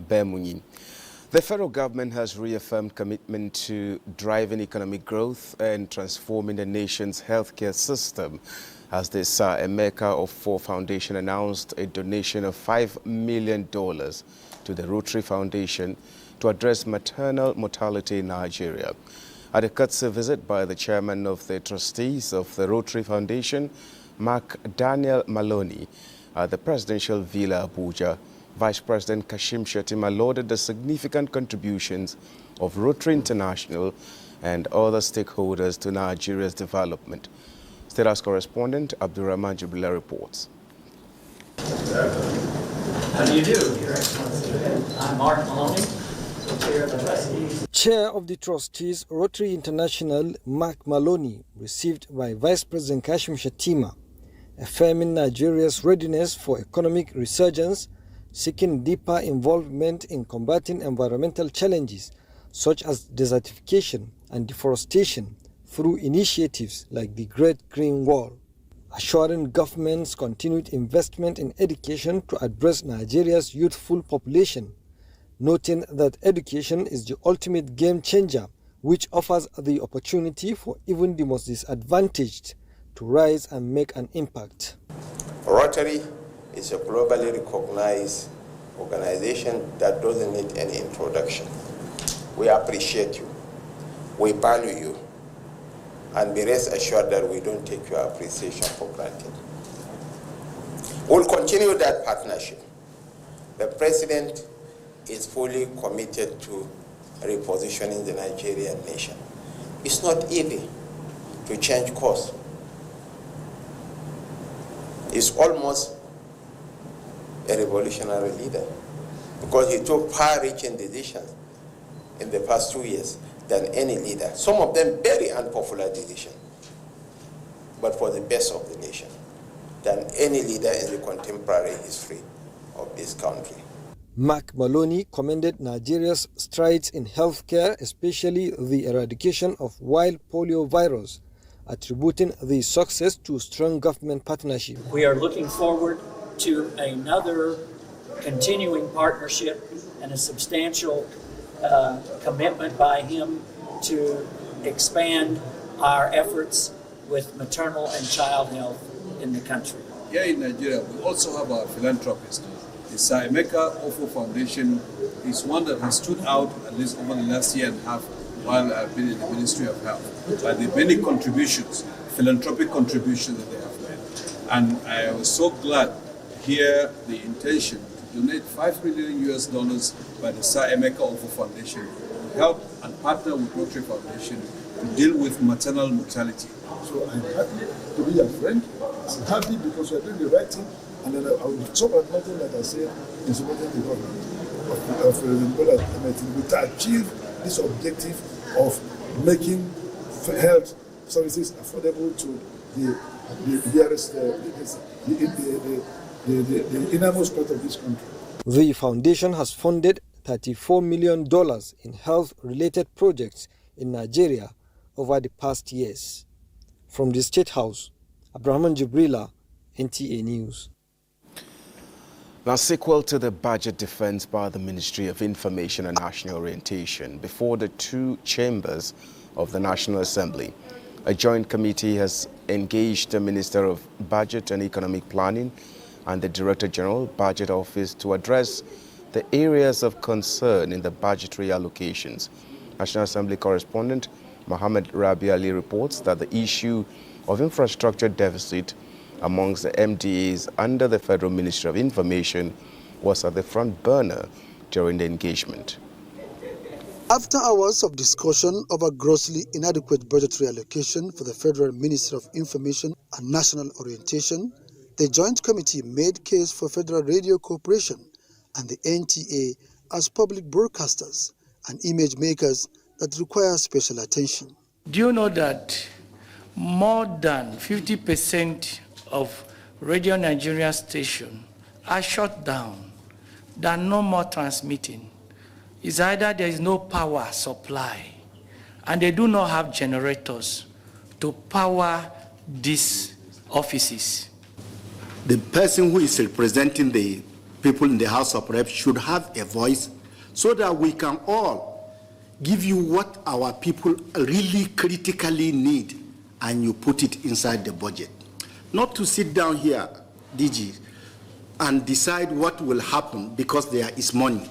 Bemunyi. The federal government has reaffirmed commitment to driving economic growth and transforming the nation's healthcare system as the Sir Emeka Offor Foundation announced a donation of $5 million to the Rotary Foundation to address maternal mortality in Nigeria. At a courtesy visit by the chairman of the trustees of the Rotary Foundation, Mark Daniel Maloney, at the presidential villa Abuja, Vice President Kashim Shettima lauded the significant contributions of Rotary International and other stakeholders to Nigeria's development. State House correspondent Abdurrahman Jibrila reports. How do you do, Your Excellency? I'm Mark Maloney, Chair of the Trustees. Chair of the Trustees, Rotary International, Mark Maloney, received by Vice President Kashim Shettima, affirming Nigeria's readiness for economic resurgence, seeking deeper involvement in combating environmental challenges such as desertification and deforestation through initiatives like the Great Green Wall, assuring government's continued investment in education to address Nigeria's youthful population, noting that education is the ultimate game changer, which offers the opportunity for even the most disadvantaged to rise and make an impact. Rotary is a globally recognized organization that doesn't need any introduction. We appreciate you, we value you, and be rest assured that we don't take your appreciation for granted. We'll continue that partnership. The President is fully committed to repositioning the Nigerian nation. It's not easy to change course. Is almost a revolutionary leader because he took far-reaching decisions in the past 2 years than any leader. Some of them very unpopular decisions, but for the best of the nation, than any leader in the contemporary history of this country. Mark Maloney commended Nigeria's strides in healthcare, especially the eradication of wild polio virus, attributing the success to strong government partnership. We are looking forward to another continuing partnership and a substantial commitment by him to expand our efforts with maternal and child health in the country. Here in Nigeria, we also have our philanthropist. The Sir Emeka Offor Foundation is one that has stood out at least over the last year and a half while I've been in the Ministry of Health, by the many contributions, philanthropic contributions that they have made. And I was so glad to hear the intention to donate $5 million by the Sir Emeka Offor Foundation to help and partner with Rotary Foundation to deal with maternal mortality. So I'm happy to be your friend. I'm happy because you're doing the right thing. And then I will support nothing that I say in supporting the government of Bola Ahmed Tinubu to achieve this objective of making health services affordable to the innermost part of this country. The foundation has funded $34 million in health-related projects in Nigeria over the past years. From the State House, Abdurrahman Jibrila, NTA News. Now, sequel to the budget defense by the Ministry of Information and National Orientation before the two chambers of the National Assembly, a joint committee has engaged the Minister of Budget and Economic Planning and the Director General Budget Office to address the areas of concern in the budgetary allocations. National Assembly correspondent Mohammed Rabi Ali reports that the issue of infrastructure deficit amongst the MDAs under the Federal Ministry of Information was at the front burner during the engagement. After hours of discussion over grossly inadequate budgetary allocation for the Federal Ministry of Information and National Orientation, the Joint Committee made case for Federal Radio Corporation and the NTA as public broadcasters and image makers that require special attention. Do you know that more than 50% of Radio Nigeria stations are shut down? They are no more transmitting. It's either there is no power supply and they do not have generators to power these offices. The person who is representing the people in the House of Reps should have a voice so that we can all give you what our people really critically need, and you put it inside the budget. Not to sit down here, DG, and decide what will happen because there is money.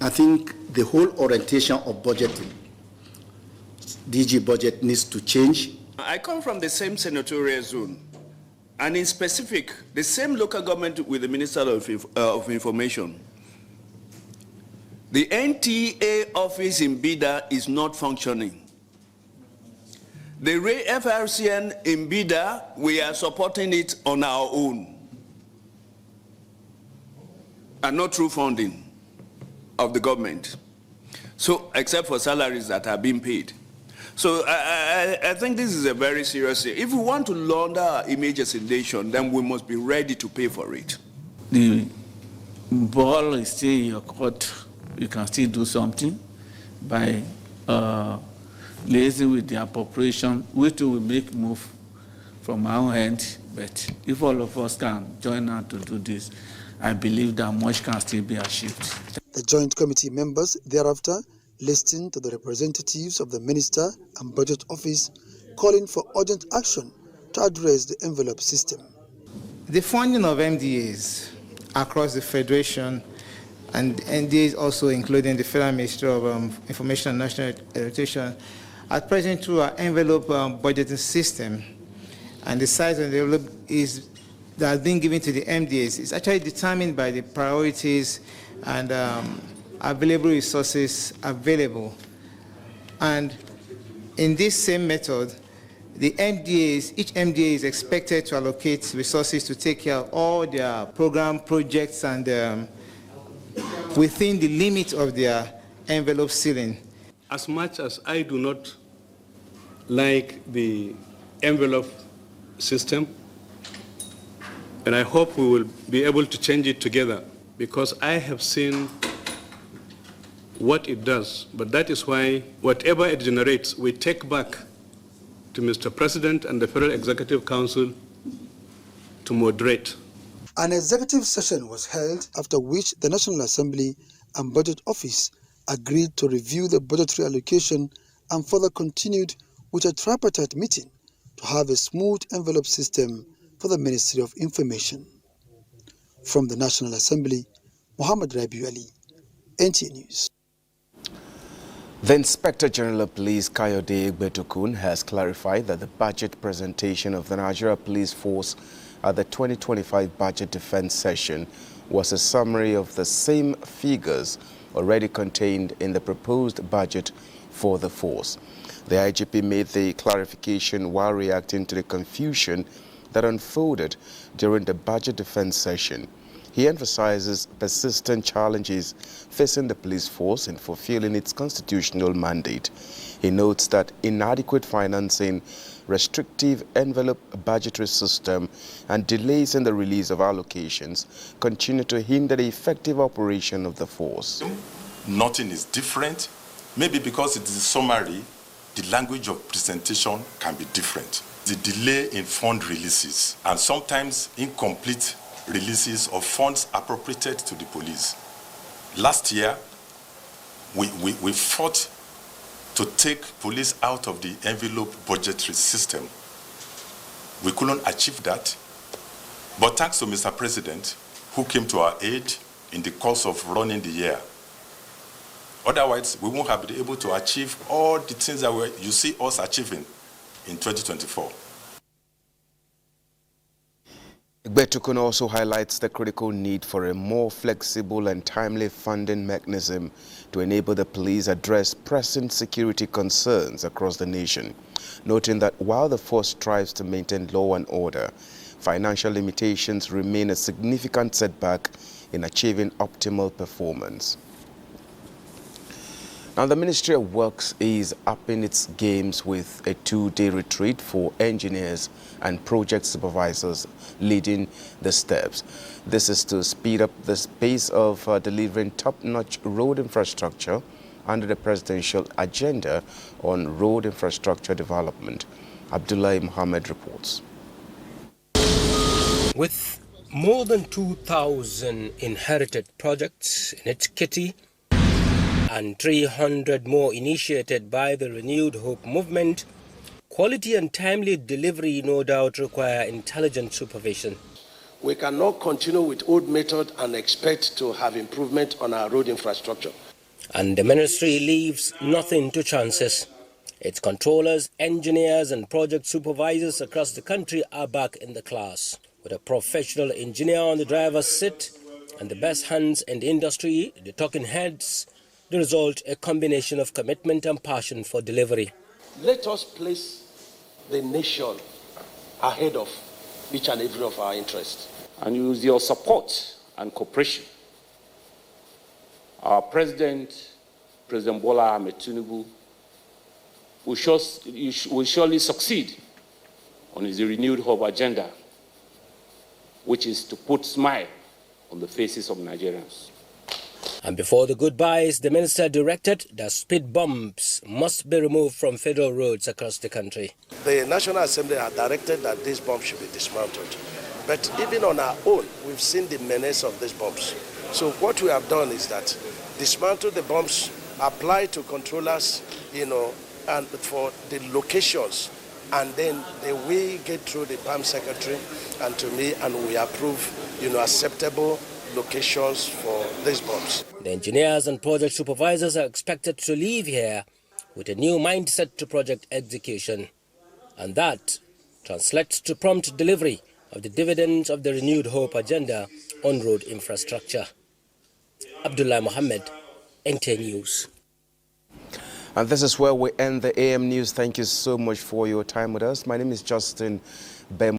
I think the whole orientation of budgeting, DG budget, needs to change. I come from the same senatorial zone, and in specific, the same local government with the Minister of Information. The NTA office in Bida is not functioning. The FRCN in Bida, we are supporting it on our own, and not through funding of the government. So, except for salaries that are being paid. So I think this is a very serious thing. If we want to launder our image as a nation, then we must be ready to pay for it. The ball is still in your court. You can still do something by liaising with the appropriation, which will make move from our end. But if all of us can join out to do this, I believe that much can still be achieved. The Joint Committee members thereafter listened to the representatives of the Minister and Budget Office calling for urgent action to address the envelope system. The funding of MDAs across the Federation, and NDAs also including the Federal Ministry of Information and National Orientation, at present through our envelope budgeting system, and the size of the envelope that has been given to the MDAs is actually determined by the priorities and available resources available. And in this same method, the MDAs, each MDA is expected to allocate resources to take care of all their program projects and within the limit of their envelope ceiling. As much as I do not like the envelope system, and I hope we will be able to change it together, because I have seen what it does. But that is why whatever it generates, we take back to Mr. President and the Federal Executive Council to moderate. An executive session was held, after which the National Assembly and Budget Office agreed to review the budgetary allocation and further continued with a tripartite meeting to have a smooth envelope system for the Ministry of Information. From the National Assembly, Muhammad Rabiu Ali, NTA News. The Inspector General of Police, Kayode Egbetukun, has clarified that the budget presentation of the Nigeria Police Force at the 2025 budget defense session was a summary of the same figures already contained in the proposed budget for the force. The IGP made the clarification while reacting to the confusion that unfolded during the budget defense session. He emphasizes persistent challenges facing the police force in fulfilling its constitutional mandate. He notes that inadequate financing, restrictive envelope budgetary system, and delays in the release of allocations continue to hinder the effective operation of the force. Nothing is different. Maybe because it is a summary, the language of presentation can be different. The delay in fund releases and sometimes incomplete releases of funds appropriated to the police. Last year, we fought to take police out of the envelope budgetary system. We couldn't achieve that, but thanks to Mr. President, who came to our aid in the course of running the year. Otherwise, we won't have been able to achieve all the things that you see us achieving in 2024. Egbetukun also highlights the critical need for a more flexible and timely funding mechanism to enable the police address pressing security concerns across the nation, noting that while the force strives to maintain law and order, financial limitations remain a significant setback in achieving optimal performance. Now, the Ministry of Works is upping its games with a 2-day retreat for engineers and project supervisors leading the steps. This is to speed up the pace of delivering top-notch road infrastructure under the presidential agenda on road infrastructure development. Abdullahi Mohammed reports. With More than 2,000 inherited projects in its kitty and 300 more initiated by the Renewed Hope movement. Quality and timely delivery no doubt require intelligent supervision. We cannot continue with old method and expect to have improvement on our road infrastructure. And the ministry leaves nothing to chances. Its controllers, engineers and project supervisors across the country are back in the class. With a professional engineer on the driver's seat and the best hands in the industry, the talking heads, the result a combination of commitment and passion for delivery. Let us place the nation ahead of each and every of our interests. And use your support and cooperation. Our President, President Bola Ahmed Tinubu, will surely succeed on his renewed hope agenda, which is to put smile on the faces of Nigerians. And before the goodbyes, the minister directed that speed bumps must be removed from federal roads across the country. The National Assembly had directed that these bombs should be dismantled. But even on our own, we've seen the menace of these bombs. So what we have done is that dismantle the bombs, apply to controllers, and for the locations, and then we get through the PAM secretary and to me, and we approve, acceptable locations for these bombs. The engineers and project supervisors are expected to leave here with a new mindset to project execution, and that translates to prompt delivery of the dividends of the Renewed Hope agenda on road infrastructure. Abdullah Mohammed, NTA News. And this is where we end the AM News. Thank you so much for your time with us. My name is Justin Bem.